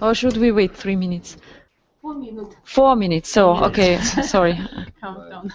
Or should we wait 3 minutes? 4 minutes. 4 minutes. So, okay, sorry. Countdown.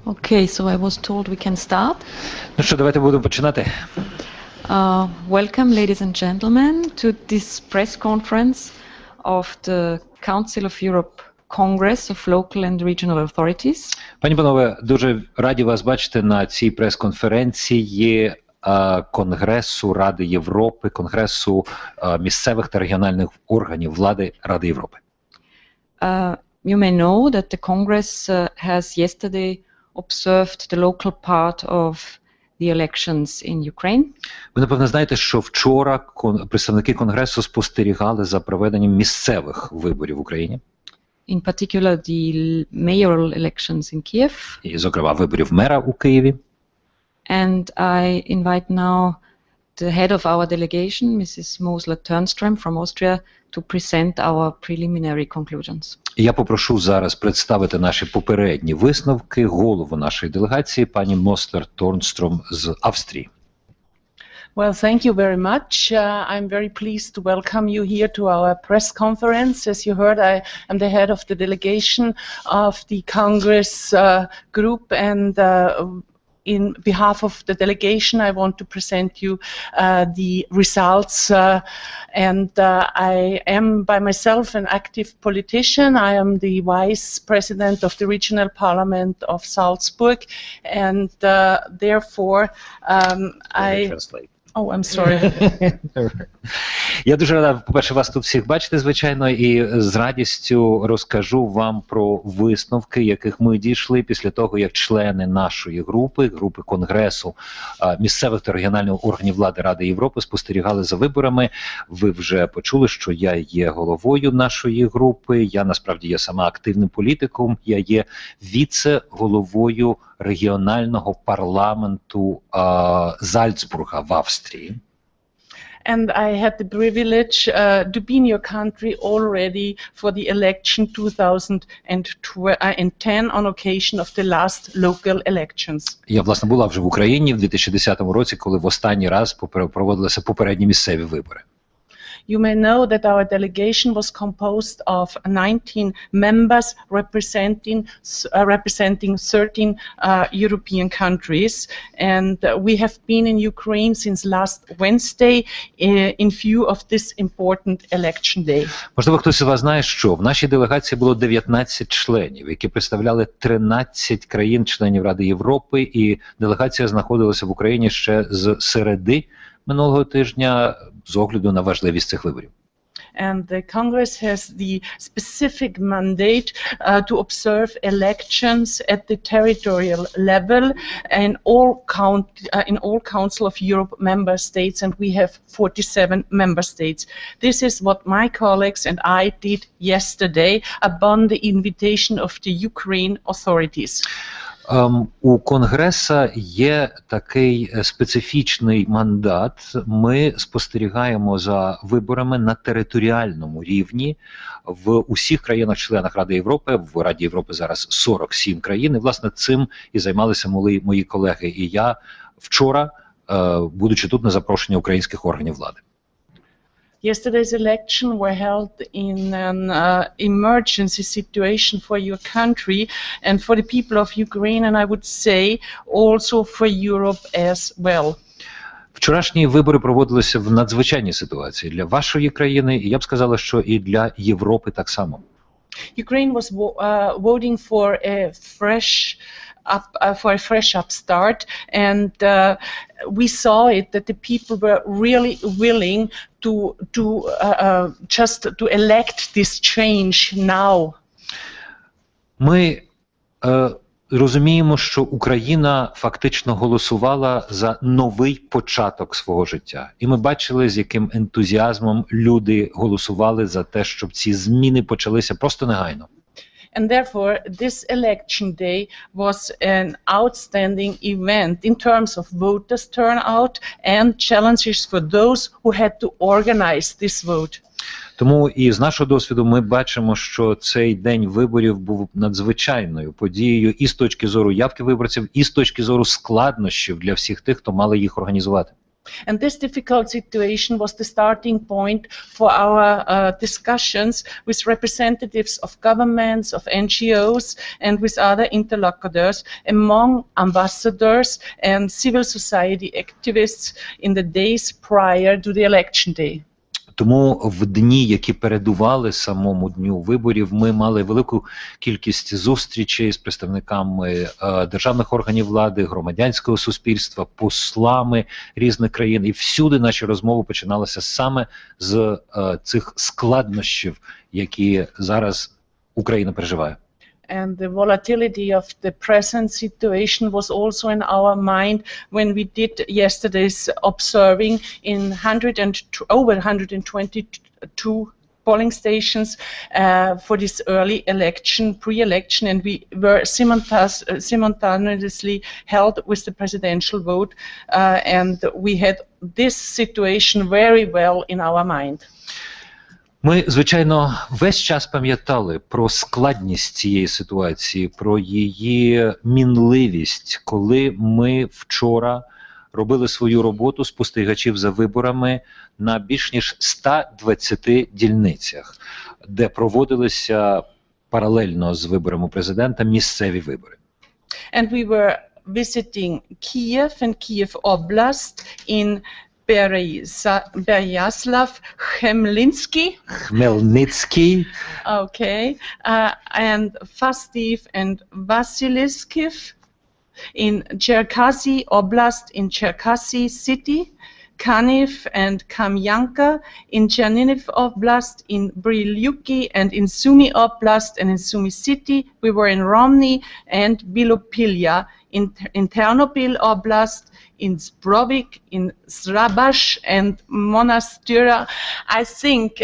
Okay, so I was told we can start. Ну що, давайте будемо починати. Welcome, ladies and gentlemen, to this press conference of the Council of Europe Congress of Local and Regional Authorities. Пані панове, дуже раді вас бачити на цій прес-конференції Конгресу Ради Європи, Конгресу місцевих та регіональних органів влади Ради Європи. You may know that the Congress has yesterday observed the local part of the elections in Ukraine. Ви, напевно, знаєте, що вчора представники Конгресу спостерігали за проведенням місцевих виборів в Україні. In particular, the mayoral elections in Kiev. І, зокрема, виборів мера у Києві. And I invite now the head of our delegation, Mrs. Moslер-Торнстром from Austria, to present our preliminary conclusions. Я попрошу зараз представити наші попередні висновки голову нашої делегації, пані Мослер-Торнстром з Австрії. Well, thank you very much. I'm very pleased to welcome you here to our press conference. As you heard, I am the head of the delegation of the Congress group, and in behalf of the delegation, I want to present you the results. I am by myself an active politician. I am the vice president of the regional parliament of Salzburg, and therefore Oh, I'm sorry. Я дуже рада, по-перше, вас тут всіх бачити, звичайно, і з радістю розкажу вам про висновки, яких ми дійшли після того, як члени нашої групи Конгресу місцевих та регіональних органів влади Ради Європи спостерігали за виборами. Ви вже почули, що я є головою нашої групи, я насправді є сама активним політиком, я є віце-головою регіонального парламенту Зальцбурга в Австрії. And I had the privilege to be in your country already for the election 2010 on occasion of the last local elections. Я, власне, була вже в Україні в 2010 році, коли в останній раз проводилися попередні місцеві вибори. You may know that our delegation was composed of 19 members representing 13 European countries, and we have been in Ukraine since last Wednesday in view of this important election day. Можливо, хтось із вас знає, що в нашій делегації було 19 членів, які представляли 13 країн-членів Ради Європи, і делегація знаходилася в Україні ще з середи минулого тижня з огляду на важливість цих виборів. and the Congress has the specific mandate to observe elections at the territorial level in all Council of Europe member states, and we have 47 member states. This is what my colleagues and I did yesterday upon the invitation of the Ukraine authorities. У Конгреса є такий специфічний мандат. Ми спостерігаємо за виборами на територіальному рівні в усіх країнах-членах Ради Європи. В Раді Європи зараз 47 країн. І, власне, цим і займалися мої колеги і я вчора, будучи тут на запрошення українських органів влади. Yesterday's election were held in an emergency situation for your country and for the people of Ukraine, and I would say also for Europe as well. Вчорашні вибори проводилися в надзвичайній ситуації для вашої країни, і я б сказала, що і для Європи так само. Ukraine was voting for a fresh upstart, and we saw it that the people were really willing to elect this change now. Ми розуміємо, що Україна фактично голосувала за новий початок свого життя. І ми бачили, з яким ентузіазмом люди голосували за те, щоб ці зміни почалися просто негайно. And therefore, this election day was an outstanding event in terms of voters' turnout and challenges for those who had to organize this vote. Тому і з нашого досвіду ми бачимо, що цей день виборів був надзвичайною подією і з точки зору явки виборців, і з точки зору складнощів для всіх тих, хто мали їх організувати. And this difficult situation was the starting point for our discussions with representatives of governments, of NGOs, and with other interlocutors, among ambassadors and civil society activists in the days prior to the election day. Тому в дні, які передували самому дню виборів, ми мали велику кількість зустрічей з представниками державних органів влади, громадянського суспільства, послами різних країн. І всюди наші розмови починалися саме з цих складнощів, які зараз Україна переживає. And the volatility of the present situation was also in our mind when we did yesterday's observing in over 122 polling stations for this early election, pre-election, and we were simultaneously held with the presidential vote, and we had this situation very well in our mind. Ми, звичайно, весь час пам'ятали про складність цієї ситуації, про її мінливість, коли ми вчора робили свою роботу спостерігачів за виборами на більш ніж 120 дільницях, де проводилися паралельно з виборами президента місцеві вибори. And we were visiting Kiev and Kiev Oblast in Переяслав, Хмельницький, okay, and Fastiv and Vasilivskiv, in Cherkasy Oblast, in Cherkasy City, Kaniv and Kamyanka, in Chernihiv Oblast, in Brylyuki, and in Sumy Oblast and in Sumy City. We were in Romny and Bilopilya, in Ternopil Oblast, in Zbrovik, in Srabash and Monastyra. I think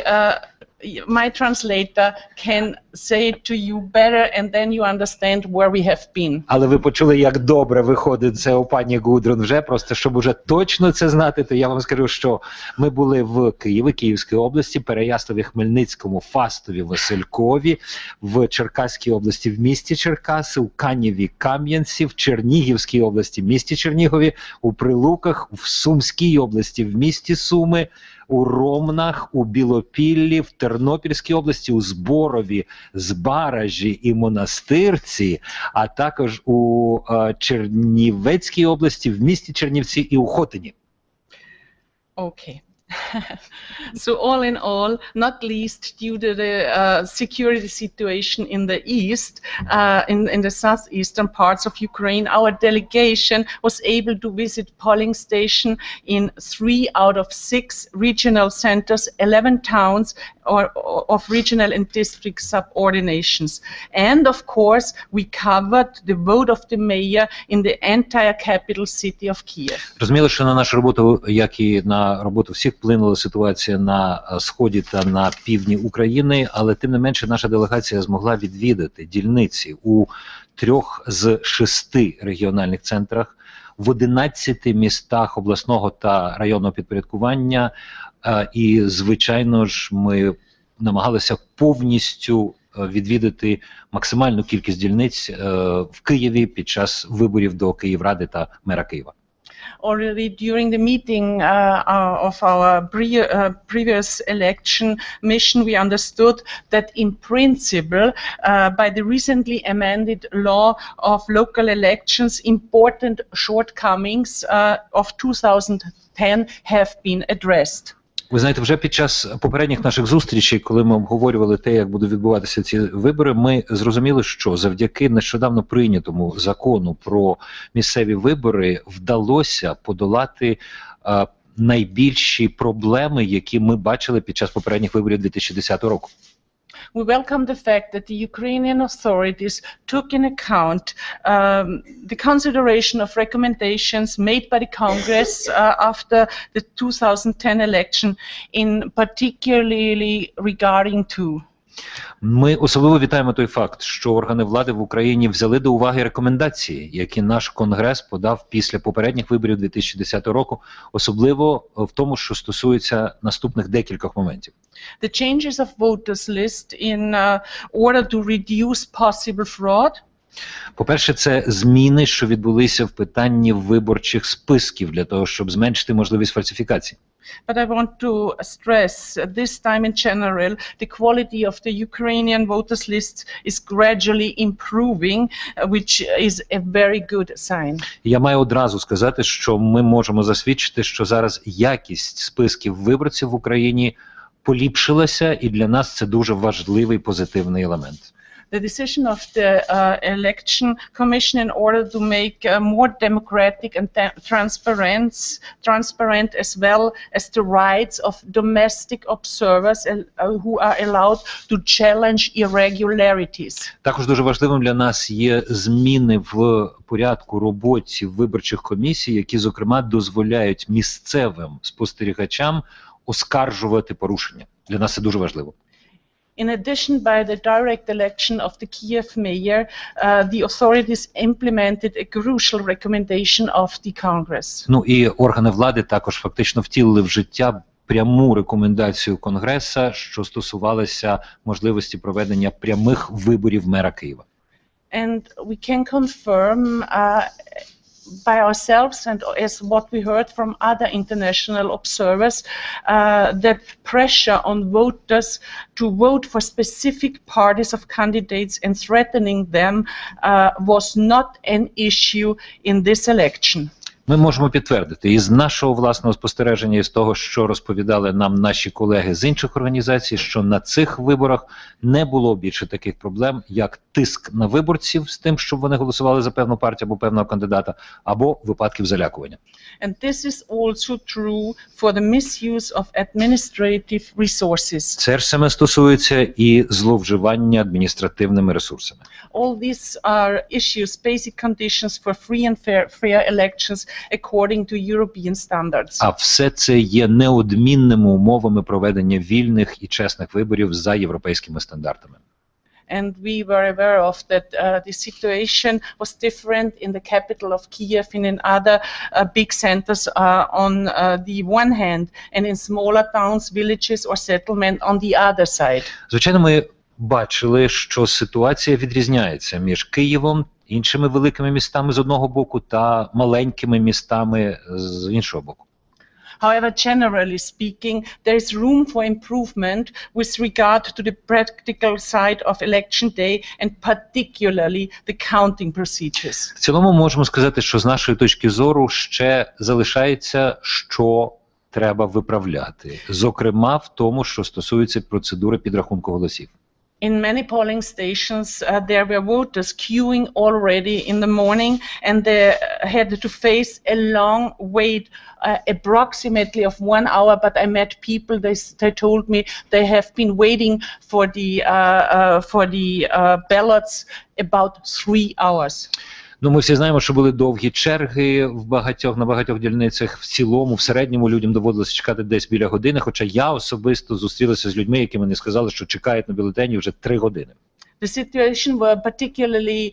my translator can say it to you better, and then you understand where we have been. Але ви почули, як добре виходить це у пані Гудрун вже, просто щоб уже точно це знати, то я вам скажу, що ми були в Києві, Київській області, Переяславі, Хмельницькому, Фастові, Василькові, в Черкаській області, в місті Черкаси, у Канєві, Кам'янці, в Чернігівській області, в місті Чернігові, у Прилуках, в Сумській області, в місті Суми, у Ромнах, у Білопіллі, в Тернопільській області, у Зборові, Збаражі і Монастирці, а також у Чернівецькій області, в місті Чернівці і у Хотині. Okay. So all in all, not least due to the security situation in the east, in the southeastern parts of Ukraine, our delegation was able to visit polling station in 3 out of 6 regional centers, 11 towns of regional and district subordinations. And of course, we covered the vote of the mayor in the entire capital city of Kiev. Розуміло, що на нашу роботу, як і на роботу всіх, вплинула ситуація на сході та на півдні України, але тим не менше наша делегація змогла відвідати дільниці у 3 з 6 регіональних центрах, в 11 містах обласного та районного підпорядкування, і, звичайно ж, ми намагалися повністю відвідати максимальну кількість дільниць в Києві під час виборів до Київради та мера Києва. Already during the meeting of our previous election mission, we understood that in principle, by the recently amended law of local elections, important shortcomings of 2010 have been addressed. Ви знаєте, вже під час попередніх наших зустрічей, коли ми обговорювали те, як будуть відбуватися ці вибори, ми зрозуміли, що завдяки нещодавно прийнятому закону про місцеві вибори вдалося подолати найбільші проблеми, які ми бачили під час попередніх виборів 2010 року. We welcome the fact that the Ukrainian authorities took in account the consideration of recommendations made by the Congress after the 2010 election, in particularly regarding two. Ми особливо вітаємо той факт, що органи влади в Україні взяли до уваги рекомендації, які наш Конгрес подав після попередніх виборів 2010 року, особливо в тому, що стосується наступних декількох моментів. The changes of voters list in order to reduce possible fraud. По-перше, це зміни, що відбулися в питанні виборчих списків для того, щоб зменшити можливість фальсифікацій. But I want to stress this time in general, the quality of the Ukrainian voters lists is gradually improving, which is a very good sign. Я маю одразу сказати, що ми можемо засвідчити, що зараз якість списків виборців в Україні поліпшилася, і для нас це дуже важливий позитивний елемент. The decision of the election commission in order to make more democratic and transparent as well as the rights of domestic observers who are allowed to challenge irregularities. Також дуже важливим для нас є зміни в порядку роботи виборчих комісій, які, зокрема, дозволяють місцевим спостерігачам оскаржувати порушення. Для нас це дуже важливо. In addition, by the direct election of the Kiev mayor, the authorities implemented a crucial recommendation of the Congress. Ну і органи влади також фактично втілили в життя пряму рекомендацію Конгреса, що стосувалася можливості проведення прямих виборів мера Києва. And we can confirm by ourselves and as what we heard from other international observers, that pressure on voters to vote for specific parties of candidates and threatening them was not an issue in this election. Ми можемо підтвердити із нашого власного спостереження, із того, що розповідали нам наші колеги з інших організацій, що на цих виборах не було більше таких проблем, як тиск на виборців з тим, щоб вони голосували за певну партію або певного кандидата, або випадків залякування. And this is also true for the misuse of administrative resources. Це ж саме стосується і зловживання адміністративними ресурсами. All these are issues, basic conditions for free and fair elections according to European standards. А все це є неодмінними умовами проведення вільних і чесних виборів за європейськими стандартами. And we were aware of that the situation was different in the capital of Kiev and in other big centers on the one hand, and in smaller towns, villages or settlement on the other side. Звичайно, ми бачили, що ситуація відрізняється між Києвом, іншими великими містами з одного боку та маленькими містами з іншого боку. However, generally speaking, there is room for improvement with regard to the practical side of election day and particularly the counting procedures. В цілому можемо сказати, що з нашої точки зору ще залишається що треба виправляти, зокрема в тому, що стосується процедури підрахунку голосів. In many polling stations, there were voters queuing already in the morning, and they had to face a long wait, approximately of 1 hour. But I met people; they told me they have been waiting for the ballots about 3 hours. Ну, ми всі знаємо, що були довгі черги на багатьох дільницях. В цілому, в середньому людям доводилося чекати десь біля години, хоча я особисто зустрілася з людьми, які мені сказали, що чекають на бюлетені вже 3 години. The situation was particularly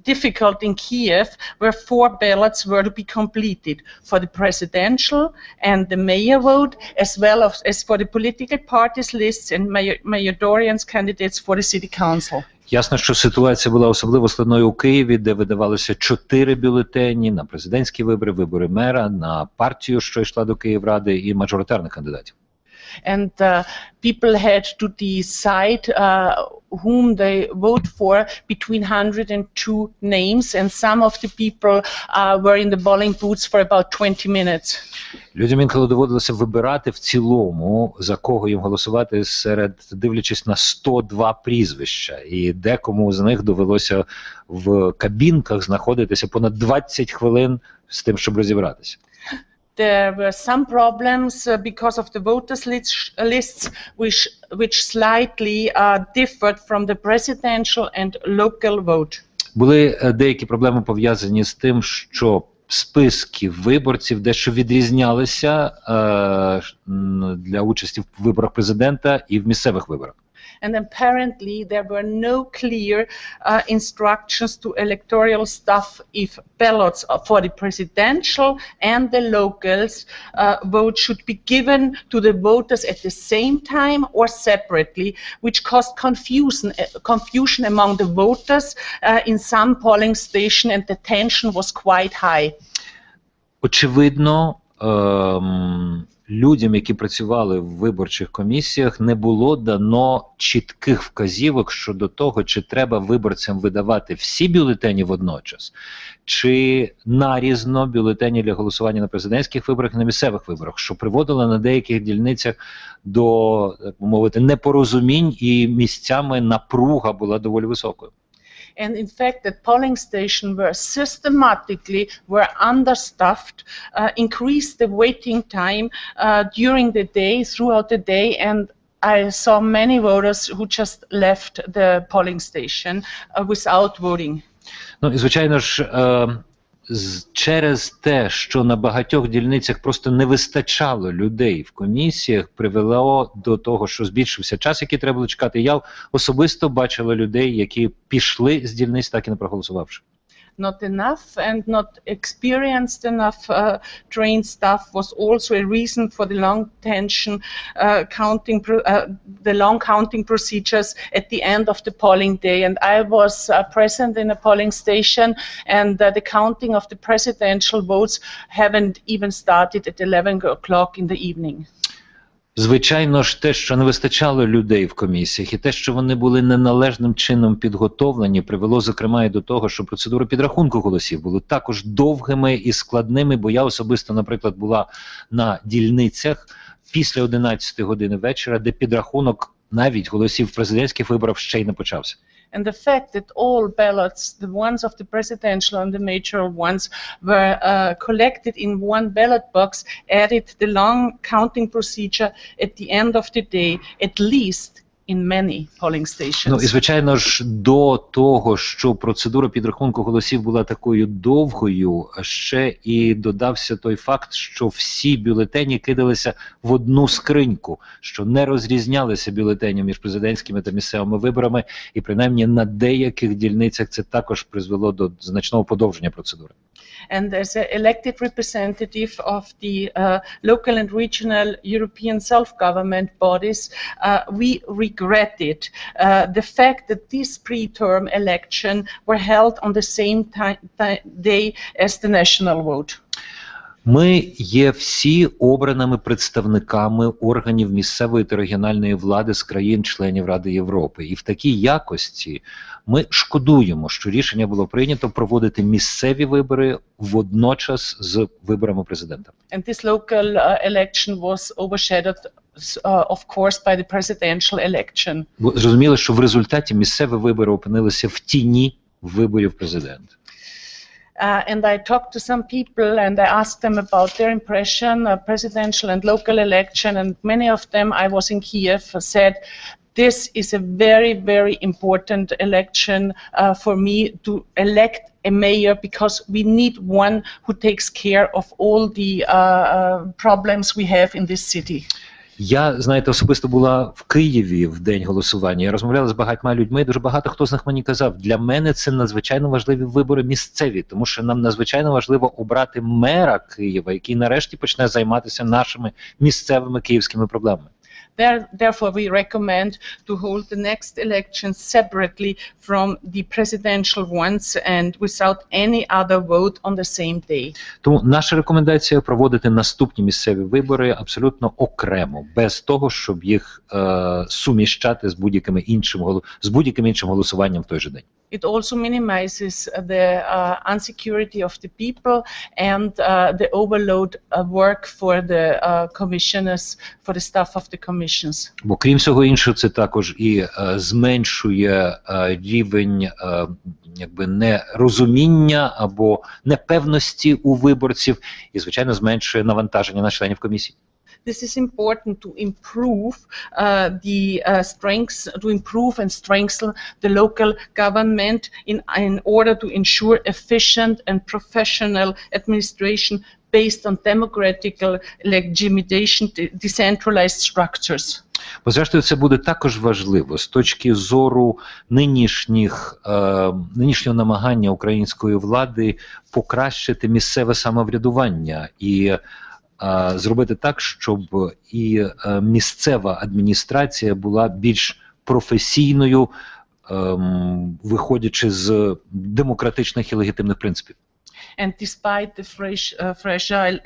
difficult in Kiev, where 4 ballots were to be completed for the presidential and the mayor vote, as well as for the political parties lists and mayoritarian candidates for the city council. Ясно, що ситуація була особливо складною у Києві, де видавалося 4 бюлетені на президентські вибори, вибори мера, на партію, що йшла до Київради, і мажоритарних кандидатів. And people had to decide whom they vote for between 102 names, and some of the people were in the polling booths for about 20 minutes. Людям інколи доводилося вибирати в цілому, за кого їм голосувати, дивлячись на 102 прізвища. І декому з них довелося в кабінках знаходитися понад 20 хвилин з тим, щоб розібратися. There were some problems because of the voters lists which slightly differed from the presidential and local vote. Були деякі проблеми пов'язані з тим, що списки виборців дещо відрізнялися для участі в виборах президента і в місцевих виборах. And apparently there were no clear instructions to electoral staff if ballots for the presidential and the locals vote should be given to the voters at the same time or separately, which caused confusion among the voters in some polling station, and the tension was quite high. Очевидно, людям, які працювали в виборчих комісіях, не було дано чітких вказівок щодо того, чи треба виборцям видавати всі бюлетені водночас, чи нарізно бюлетені для голосування на президентських виборах і на місцевих виборах, що приводило на деяких дільницях до, так мовити, непорозумінь, і місцями напруга була доволі високою. And in fact, the polling stations were understaffed, increased the waiting time during the day, throughout the day, and I saw many voters who just left the polling station without voting. Ну, і звичайно ж, через те, що на багатьох дільницях просто не вистачало людей в комісіях, привело до того, що збільшився час, який треба було чекати. Я особисто бачила людей, які пішли з дільниць, так і не проголосувавши. Not enough and not experienced enough trained staff was also a reason for the long tension, the long counting procedures at the end of the polling day. And I was present in a polling station, and the counting of the presidential votes haven't even started at 11 o'clock in the evening. Звичайно ж, те, що не вистачало людей в комісіях, і те, що вони були неналежним чином підготовлені, привело, зокрема, і до того, що процедури підрахунку голосів були також довгими і складними, бо я особисто, наприклад, була на дільницях після 11 години вечора, де підрахунок навіть голосів президентських виборів ще й не почався. And the fact that all ballots, the ones of the presidential and the mayoral ones, were collected in one ballot box added the long counting procedure at the end of the day, at least in many polling stations. Ну, і, звичайно ж, до того, що процедура підрахунку голосів була такою довгою, ще і додався той факт, що всі бюлетені кидалися в одну скриньку, що не розрізнялися бюлетені між президентськими та місцевими виборами, і принаймні на деяких дільницях це також призвело до значного подовження процедури. And as an elected representative of the local and regional European self-government bodies, we regretted the fact that this pre-term election were held on the same day as the national vote. Ми є всі обраними представниками органів місцевої та регіональної влади з країн-членів Ради Європи. І в такій якості ми шкодуємо, що рішення було прийнято проводити місцеві вибори водночас з виборами президента. And this local election was overshadowed, of course, by the presidential election. Бо зрозуміло, що в результаті місцеві вибори опинилися в тіні виборів президента. And I talked to some people and I asked them about their impression of presidential and local election, and many of them, I was in Kiev, said, this is a very, very important election for me to elect a mayor, because we need one who takes care of all the problems we have in this city. Я, знаєте, особисто була в Києві в день голосування. Я розмовляла з багатьма людьми, дуже багато хто з них мені казав, для мене це надзвичайно важливі вибори місцеві, тому що нам надзвичайно важливо обрати мера Києва, який нарешті почне займатися нашими місцевими київськими проблемами. Therefore, we recommend to hold the next elections separately from the presidential ones and without any other vote on the same day. Тому наша рекомендація проводити наступні місцеві вибори абсолютно окремо, без того, щоб їх суміщати з будь-яким іншим голосуванням в той же день. It also minimizes the insecurity of the people and the overload work for the commissioners, for the staff of the commissions. Бо крім всього іншого, це також і зменшує рівень нерозуміння або непевності у виборців і, звичайно, зменшує навантаження на членів комісії. This is important to improve and strengthen the local government in order to ensure efficient and professional administration based on democratical legitimation, decentralized structures. Бо, зрештою, це буде також важливо з точки зору нинішнього намагання української влади покращити місцеве самоврядування і зробити так, щоб і місцева адміністрація була більш професійною, виходячи з демократичних і легітимних принципів. And despite the fragile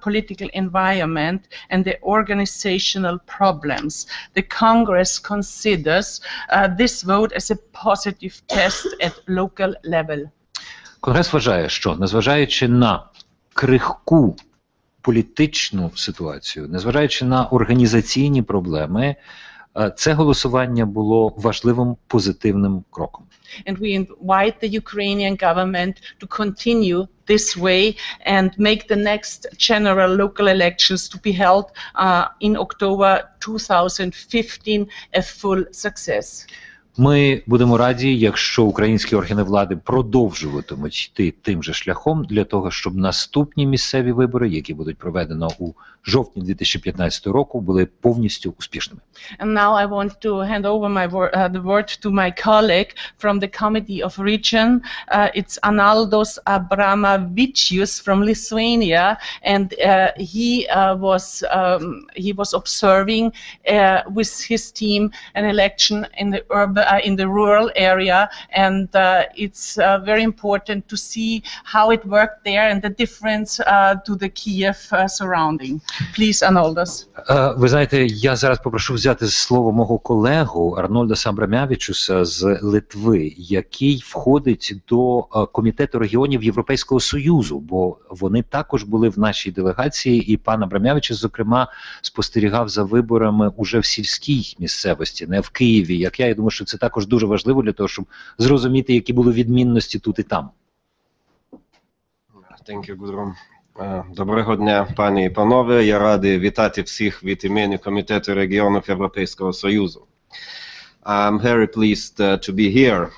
political environment and the organizational problems, the Congress considers this vote as a positive test at local level. Конгрес вважає, що, незважаючи на крихку політичну ситуацію, незважаючи на організаційні проблеми, це голосування було важливим позитивним кроком. And we invite the Ukrainian government to continue this way and make the next general local elections to be held in October 2015 a full success. Ми будемо раді, якщо українські органи влади продовжуватимуть йти тим же шляхом для того, щоб наступні місцеві вибори, які будуть проведено у жовтні 2015 року, були повністю успішними. And now I want to hand over the word to my colleague from the Committee of Region. It's Arnoldas Abramavičius from Lithuania, and he was observing with his team an election in the rural area, and it's very important to see how it worked there and the difference to the Kiev surrounding. Please, Arnoldas. Ви знаєте, я зараз попрошу взяти слово мого колегу Арнольдаса Абрамявічуса з Литви, який входить до Комітету регіонів Європейського Союзу, бо вони також були в нашій делегації, і пан Абрамявічус, зокрема, спостерігав за виборами уже в сільській місцевості, не в Києві, як я думаю, що це також дуже важливо для того, щоб зрозуміти, які були відмінності тут і там. Thank you, Гудрун. Доброго дня, пані і панове. Я радий вітати всіх від імені Комітету регіонів Європейського Союзу. I'm very pleased to be here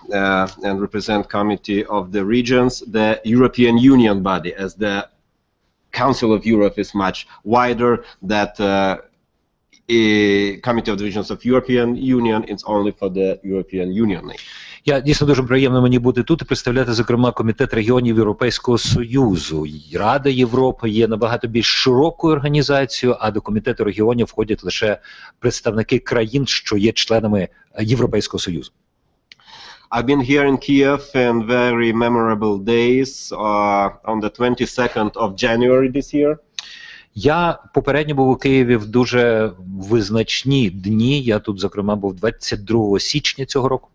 and represent Committee of the Regions, the European Union body, as the Council of Europe is much wider. That Committee of the Regions of European Union is only for the European Union. Я дійсно дуже приємно мені бути тут і представляти, зокрема, Комітет регіонів Європейського Союзу. Рада Європи є набагато більш широкою організацією, а до Комітету регіонів входять лише представники країн, що є членами Європейського Союзу. I've been here in Kiev in very memorable days on the 22nd of January this year. Я попередньо був у Києві в дуже визначні дні. Я тут, зокрема, був 22 січня цього року.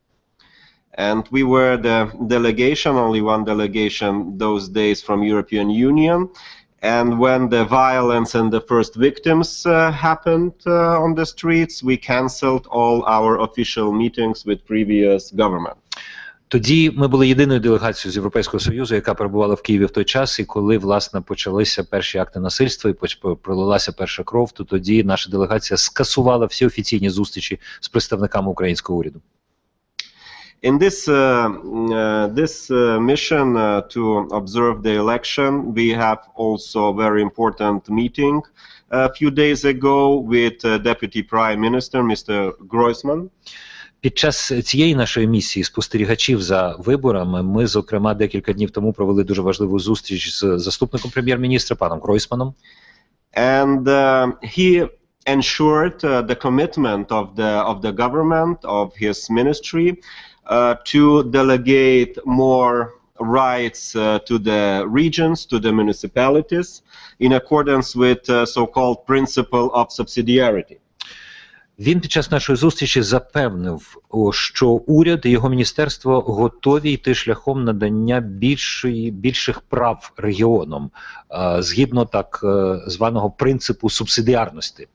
And we were the delegation, only one delegation those days from European Union. And when the violence and the first victims happened on the streets, we cancelled all our official meetings with previous government. Тоді ми були єдиною делегацією з Європейського Союзу, яка перебувала в Києві в той час, і коли, власне, почалися перші акти насильства і пролилася перша кров, то тоді наша делегація скасувала всі офіційні зустрічі з представниками українського уряду. In this mission to observe the election, we have also a very important meeting a few days ago with Deputy Prime Minister Mr. Groisman. Під час цієї нашої місії спостерігачів за виборами ми, зокрема, декілька днів тому провели дуже важливу зустріч з заступником прем'єр-міністра паном Гройсманом. And he ensured the commitment of the government, of his ministry, to delegate more rights to the regions, to the municipalities, in accordance with so-called principle of subsidiarity. Він під час нашої зустрічі запевнив, що уряд і його міністерство готові йти шляхом надання більших прав регіонам, згідно так званого принципу субсидіарності.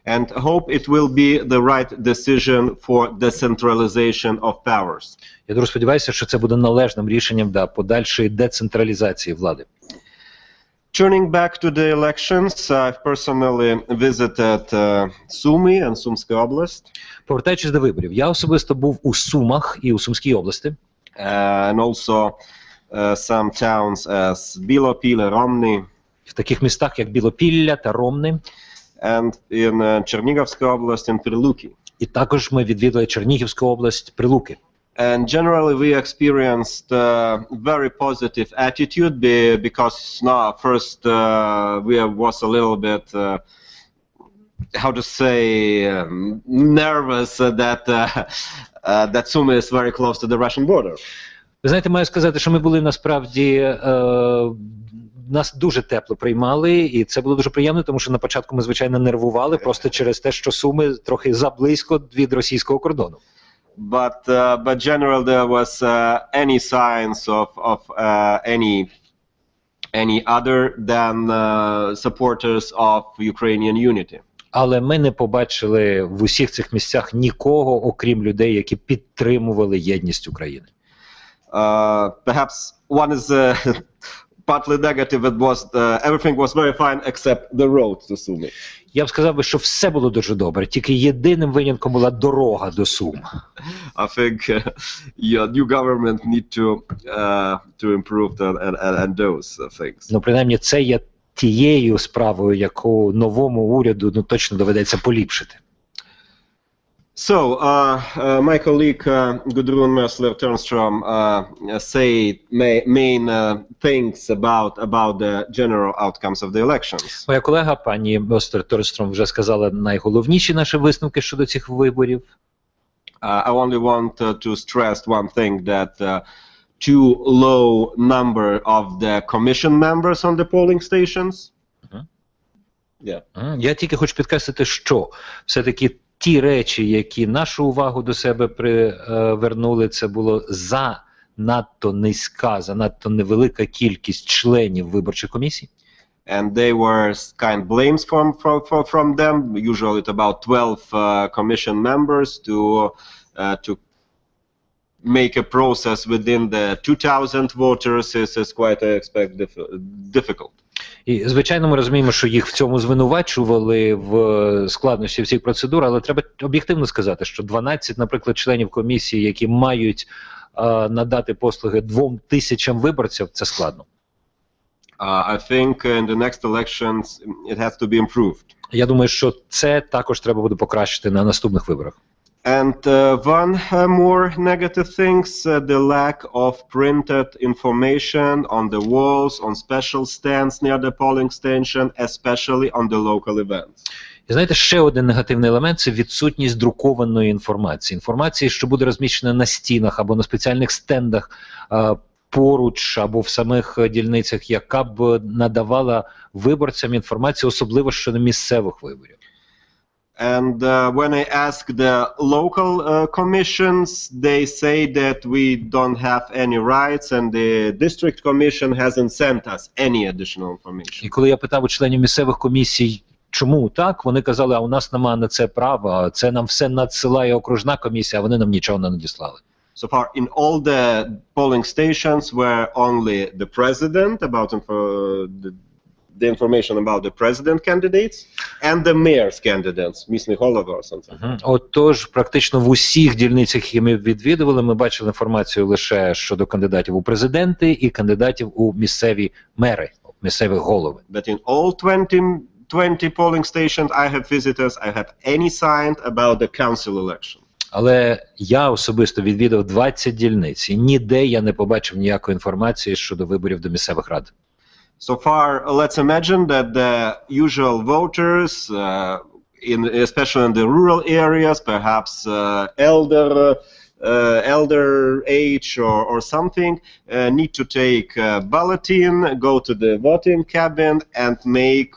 And hope it will be the right decision for decentralization of powers. Я дуже сподіваюся, що це буде належним рішенням для подальшої децентралізації влади. Turning back to the elections, I've personally visited Sumy and Sumska Oblast. Повертаючись до виборів, я особисто був у Сумах і у Сумській області. And also some towns as Білопілля, Ромни. В таких містах, як Білопілля та Ромни. And in Чернігівська область and Прилуки. І також ми відвідали Чернігівську область, Прилуки. And generally we experienced very positive attitude because first we was a little bit how to say nervous that Sumy is very close to the Russian border. Ви знаєте, маю сказати, що ми були насправді нас дуже тепло приймали, і це було дуже приємно, тому що на початку ми, звичайно, нервували просто через те, що Суми трохи заблизько від російського кордону. But generally there was any signs of any other than supporters of Ukrainian unity. Але ми не побачили в усіх цих місцях нікого, окрім людей, які підтримували єдність України. Perhaps one is partly negative. It was everything was very fine except the road to Sumy. Я б сказав би, що все було дуже добре, тільки єдиним винятком була дорога до Сум. I think your new government need to improve and those things. Ну, принаймні, це є тією справою, яку новому уряду точно доведеться поліпшити. So, my colleague Gudrun Mosler-Торнстром say main things about the general outcomes of the elections. Моя колега пані Мослер-Торнстром вже сказала найголовніші наші висновки щодо цих виборів. I only want to stress one thing that too low number of the commission members on the polling stations. Я тільки хочу підкреслити, що все-таки ті речі, які нашу увагу до себе привернули, це було занадто низька, занадто невелика кількість членів виборчих комісій. And they were kind blames from them. Usually it's about 12 commission members to make a process within the 2,000 voters is quite, I expect, difficult. І, звичайно, ми розуміємо, що їх в цьому звинувачували в складності всіх процедур, але треба об'єктивно сказати, що 12, наприклад, членів комісії, які мають надати послуги 2,000 виборців, це складно. I think in the next elections it has to be improved. Я думаю, що це також треба буде покращити на наступних виборах. And one more negative things, the lack of printed information on the walls, on special stands near the polling station, especially on the local events. І знаєте, ще один негативний елемент – це відсутність друкованої інформації. Інформації, що буде розміщена на стінах або на спеціальних стендах поруч або в самих дільницях, яка б надавала виборцям інформацію, особливо щодо місцевих виборів. And when I ask the local commissions, they say that we don't have any rights and the district commission hasn't sent us any additional information. І коли я питав у членів місцевих комісій, чому так, вони казали, а у нас немає на це права, це нам все надсилає окружна комісія, а вони нам нічого не надіслали. So far, in all the polling stations were only the president, about the information about the president candidates, and the mayor's candidates, місний голова or something. Отож, практично в усіх дільницях, які ми відвідували, ми бачили інформацію лише щодо кандидатів у президенти і кандидатів у місцеві мери, місцеві голови. But in all 20 polling stations I have visitors, I have any sign about the council election. Але я особисто відвідав 20 дільниць, і ніде я не побачив ніякої інформації щодо виборів до місцевих рад. So far, let's imagine that the usual voters, especially in the rural areas, perhaps elder age or something, need to take a bulletin, go to the voting cabin, and make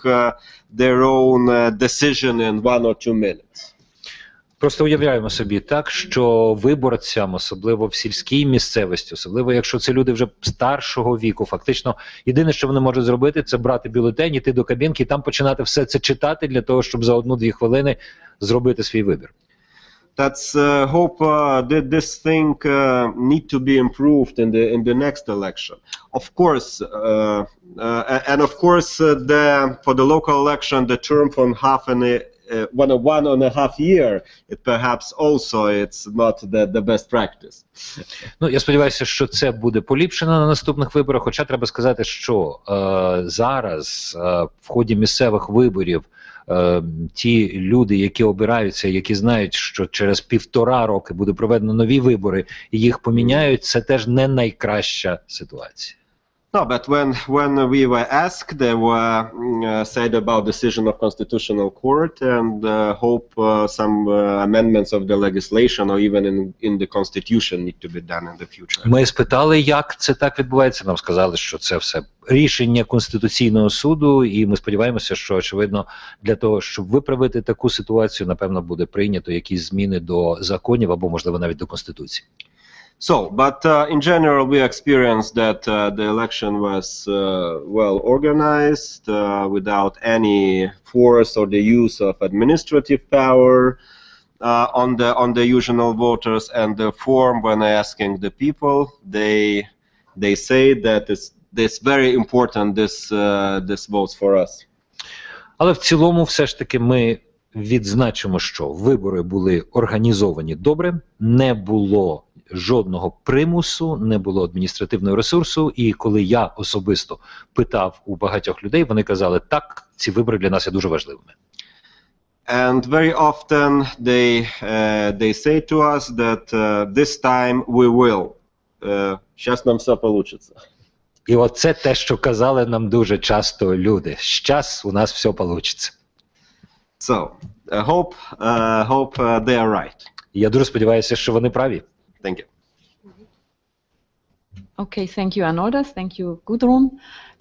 their own decision in 1 or 2 minutes. Просто уявляємо собі так, що виборцям, особливо в сільській місцевості, особливо якщо це люди вже старшого віку, фактично єдине, що вони можуть зробити, це брати бюлетень, йти до кабінки і там починати все це читати для того, щоб за 1-2 хвилини зробити свій вибір. Let's hope that this thing need to be improved in the next election. Of course, for the local election, the term from 1.5 year, it perhaps also it's not the best practice. Ну, я сподіваюся, що це буде поліпшено на наступних виборах, хоча треба сказати, що зараз в ході місцевих виборів ті люди, які обираються, які знають, що через 1,5 роки буде проведено нові вибори і їх поміняють, це теж не найкраща ситуація. No, but when we were asked, they were said about decision of Constitutional Court and hope some amendments of the legislation or even in the Constitution need to be done in the future. Ми спитали, як це так відбувається. Нам сказали, що це все рішення Конституційного суду, і ми сподіваємося, що, очевидно, для того, щоб виправити таку ситуацію, напевно, буде прийнято якісь зміни до законів або, можливо, навіть до Конституції. So, but in general, we experienced that the election was well organized, without any force or the use of administrative power on the usual voters. And the form, when asking the people, they say that it's very important this votes for us. Але в цілому, все ж таки, ми відзначимо, що вибори були організовані добре, не було жодного примусу, не було адміністративного ресурсу, і коли я особисто питав у багатьох людей, вони казали, так, ці вибори для нас є дуже важливими. And very often they say to us that this time we will. Щас нам все получиться. І оце те, що казали нам дуже часто люди. Щас у нас все получиться. So, hope they are right. Я дуже сподіваюся, що вони праві. Thank you. Okay, thank you, Anoda. Thank you, Gudrun.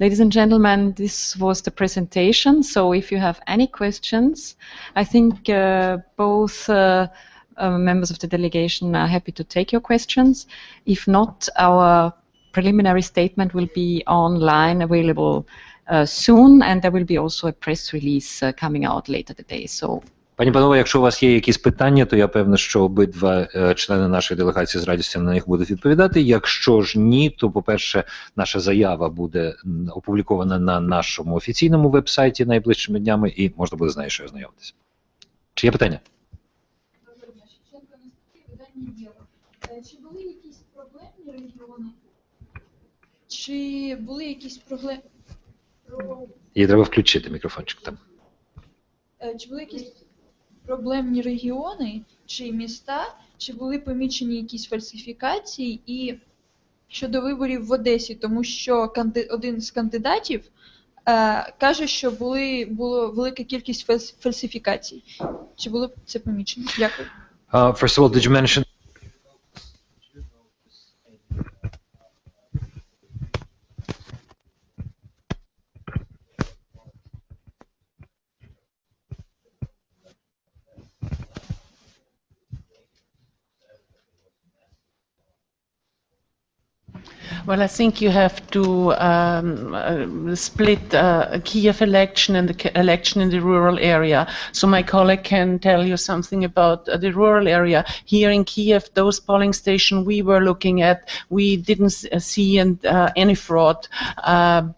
Ladies and gentlemen, this was the presentation. So if you have any questions, I think both members of the delegation are happy to take your questions. If not, our preliminary statement will be online, available soon, and there will be also a press release coming out later today. So. Пані, панове, якщо у вас є якісь питання, то я певна, що обидва члени нашої делегації з радістю на них будуть відповідати. Якщо ж ні, то, по-перше, наша заява буде опублікована на нашому офіційному веб-сайті найближчими днями і можна буде з нею ще ознайомитися. Чи є питання? Чи були якісь проблемні регіони? Чи були якісь проблеми? Їй треба включити мікрофончик там. Чи були якісь проблемні регіони чи міста, чи були помічені якісь фальсифікації і щодо виборів в Одесі, тому що один з кандидатів каже, що було велика кількість фальсифікацій. Чи було це помічено? Дякую. First of all, did you mention Well, I think you have to split Kiev election and the election in the rural area. So my colleague can tell you something about the rural area. Here in Kiev, those polling stations we were looking at, we didn't see any fraud.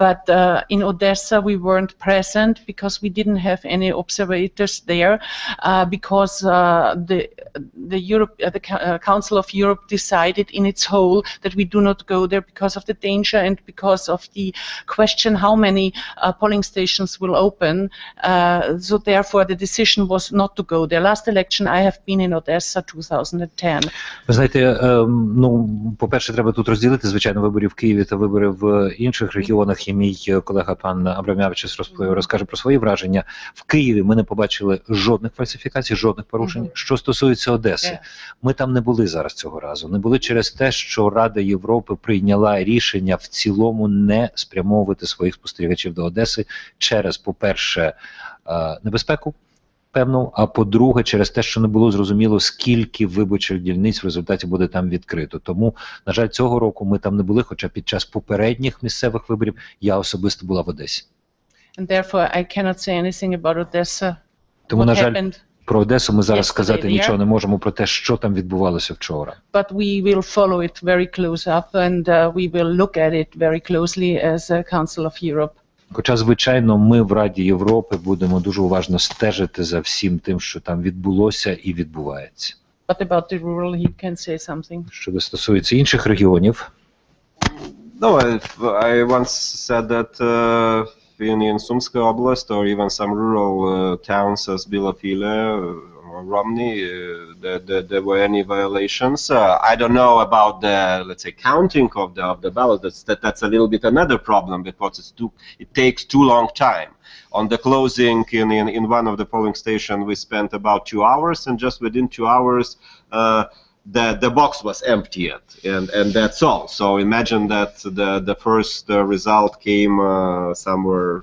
But in Odessa, we weren't present because we didn't have any observators there because the Council of Europe decided in its whole that we do not go there because of the danger and because of the question how many polling stations will open. So therefore the decision was not to go there. Last election I have been in Odessa 2010. Ви знаєте, по-перше, треба тут розділити, звичайно, вибори в Києві та вибори в інших регіонах. І мій колега пан Абрамявичус розкаже про свої враження. В Києві ми не побачили жодних фальсифікацій, жодних порушень. Що стосується Одеси, ми там не були зараз цього разу. Не були через те, що Рада Європи прийняла рішення в цілому не спрямовувати своїх спостерігачів до Одеси через, по-перше, небезпеку певну, а по-друге, через те, що не було зрозуміло, скільки виборчих дільниць в результаті буде там відкрито. Тому, на жаль, цього року ми там не були, хоча під час попередніх місцевих виборів я особисто була в Одесі. And therefore I cannot say anything about Odessa. Тому, на жаль, про Одесу ми зараз сказати нічого не можемо про те, що там відбувалося вчора. But we will follow it very close up and we will look at it very closely as a Council of Europe. Хоча, звичайно, ми в Раді Європи будемо дуже уважно стежити за всім тим, що там відбулося і відбувається. But about the rural, he can say something. Щодо стосується інших регіонів. No, I once said that in Sumska Oblast or even some rural towns as Bilafile or Romney, there were any violations. I don't know about the, let's say, counting of the ballots. That's a little bit another problem because it takes too long time. On the closing in one of the polling stations, we spent about 2 hours, and just within 2 hours, the box was emptied, and that's all. So imagine that the first result came somewhere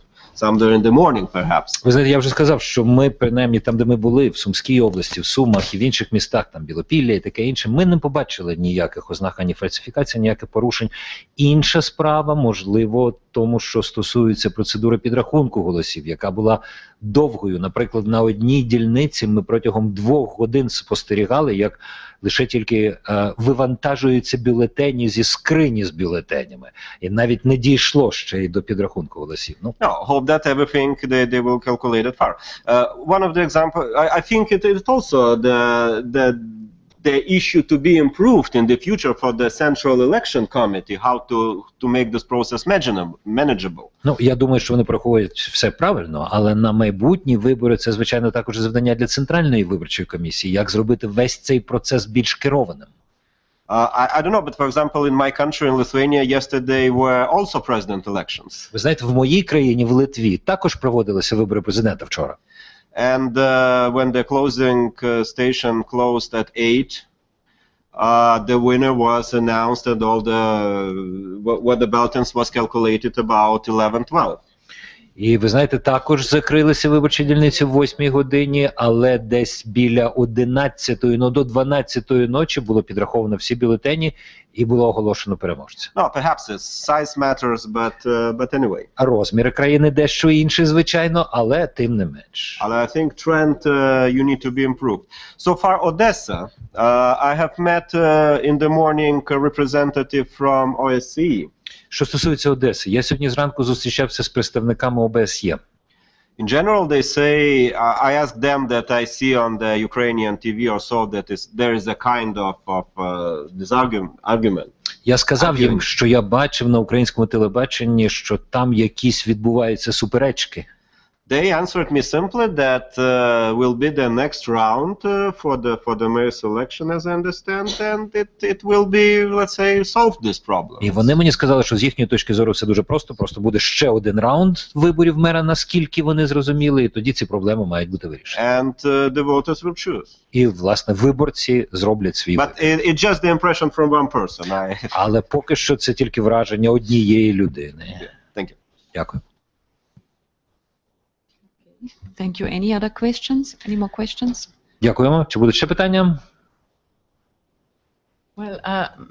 in the morning, perhaps. Ви знаєте, я вже сказав, що ми, принаймні, там, де ми були, в Сумській області, в Сумах і в інших містах, там Білопілля і таке інше, ми не побачили ніяких ознак ані фальсифікацій, ніяких порушень. Інша справа, можливо, тому, що стосується процедури підрахунку голосів, яка була довгою. Наприклад, на одній дільниці ми протягом 2 годин спостерігали, як лише тільки вивантажуються бюлетені зі скрині з бюлетенями. І навіть не дійшло ще й до підрахунку голосів. No, hope that everything they will calculate it far. One of the examples, I think it is also the issue to be improved in the future for the Central Election Committee, how to make this process manageable. Ну, я думаю, що вони проходять все правильно, але на майбутні вибори це, звичайно, також завдання для Центральної виборчої комісії, як зробити весь цей процес більш керованим. I don't know, but for example, in my country, in Lithuania, yesterday were also president elections. Ви знаєте, в моїй країні, в Литві, також проводилися вибори президента вчора. And when the closing station closed at 8, the winner was announced and all what the ballots was calculated about 11:12. І ви знаєте, також закрилися виборчі дільниці в 8 годині, але десь біля 11-ї, до 12-ї ночі було підраховано всі бюлетені і було оголошено переможця. No, perhaps size matters, but anyway. А розміри країни дещо інші, звичайно, але тим не менш. I think trend you need to be improved. So far, Odessa, I have met in the morning a representative from OSCE. Що стосується Одеси, я сьогодні зранку зустрічався з представниками ОБСЄ. In general, they say, I asked them that I see on the Ukrainian TV or so that there is a kind of this argument. Я сказав їм, що я бачив на українському телебаченні, що там якісь відбуваються суперечки. They answered me simply that will be the next round for the mayor's election, as I understand, and it will be, let's say, solve this problem. І вони мені сказали, що з їхньої точки зору все дуже просто буде ще один раунд виборів мера, наскільки вони зрозуміли, і тоді ці проблеми мають бути вирішені. And the voters will choose. І, власне, виборці зроблять свій вибір. But it's just the impression from one person. Але поки що це тільки враження однієї людини. Thank you. Дякую. Thank you. Any other questions? Any more questions? Дякуємо. Чи будуть ще питання? Well,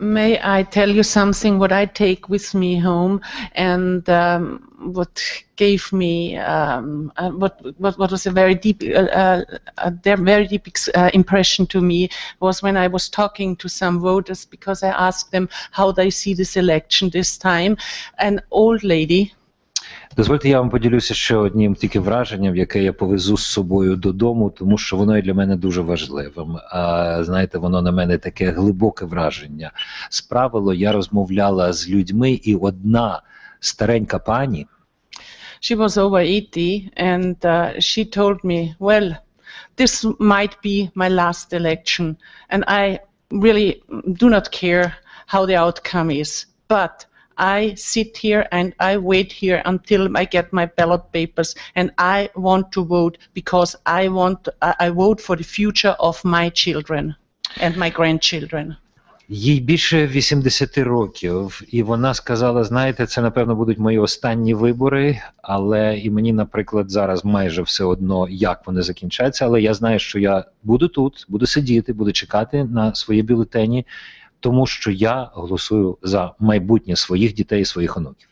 may I tell you something what I take with me home, and what gave me what was a very deep impression to me was when I was talking to some voters, because I asked them how they see this election this time. An old lady. Дозвольте, я вам поділюся ще одним тільки враженням, яке я повезу з собою додому, тому що воно і для мене дуже важливим. Знаєте, воно на мене таке глибоке враження. Справило, я розмовляла з людьми, і одна старенька пані, she was over 80, and she told me, well, this might be my last election, and I really do not care how the outcome is, but I sit here and I wait here until I get my ballot papers, and I want to vote because I vote for the future of my children and my grandchildren. їй більше 80 років, і вона сказала, знаєте, це, напевно, будуть мої останні вибори, але і мені, наприклад, зараз майже все одно, як вони закінчаться, але я знаю, що я буду тут, буду сидіти, буду чекати на свої бюлетені, тому що я голосую за майбутнє своїх дітей і своїх онуків.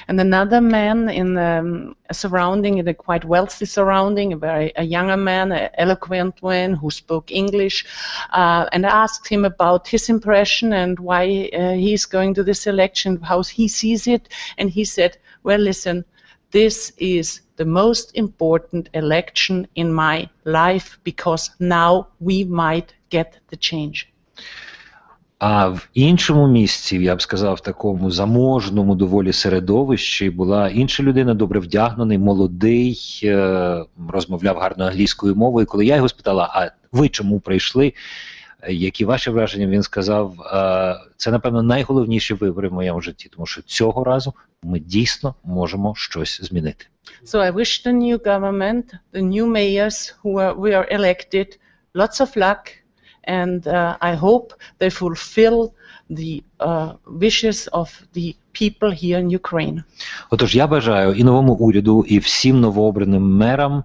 And another man in a surrounding, in a quite wealthy surrounding, a younger man, an eloquent one who spoke English, and I asked him about his impression and why he's going to this election, how he sees it, and he said, well, listen, this is the most important election in my life because now we might get the change. А в іншому місці, я б сказав, в такому заможному доволі середовищі була інша людина, добре вдягнений, молодий, розмовляв гарно англійською мовою. Коли я його спитала, а ви чому прийшли, які ваші враження, він сказав, це, напевно, найголовніші вибори в моєму житті, тому що цього разу ми дійсно можемо щось змінити. So I wish the new government, the new mayors we are elected, lots of luck. And I hope they fulfill the wishes of the people here in Ukraine. Отож, я бажаю і новому уряду, і всім новообраним мерам,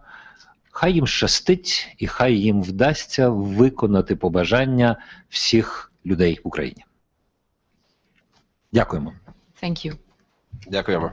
хай їм щастить і хай їм вдасться виконати побажання всіх людей в Україні. Дякуємо. Thank you. Дякуємо.